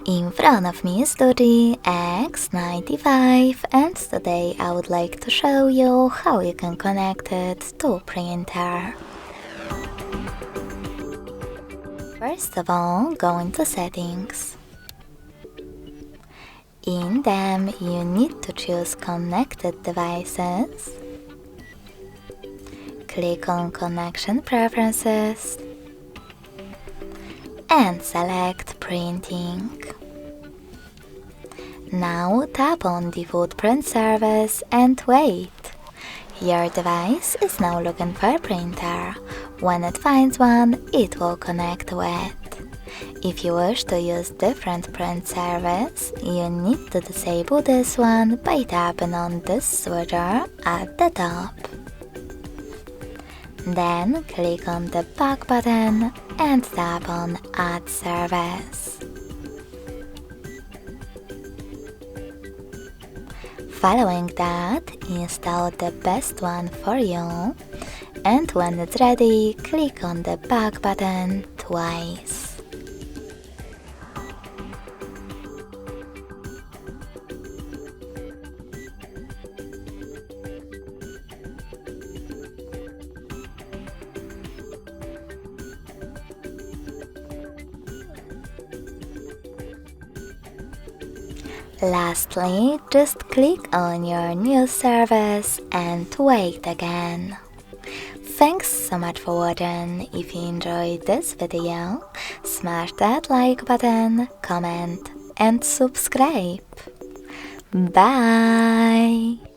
In front of me is DOOGEE X95, and today I would like to show you how you can connect it to a printer. First of all, go into Settings. In them, you need to choose Connected Devices. Click on Connection Preferences and select Printing. Now tap on the Footprint service and wait. Your device is now looking for a printer. When it finds one, it will connect to it. If you wish to use different print service, you need to disable this one by tapping on this switcher at the top. Then click on the back button and tap on Add Service. Following that, install the best one for you, and when it's ready, click on the back button twice. Lastly, just click on your new service and wait again. Thanks so much for watching. If you enjoyed this video, smash that like button, comment and subscribe. Bye!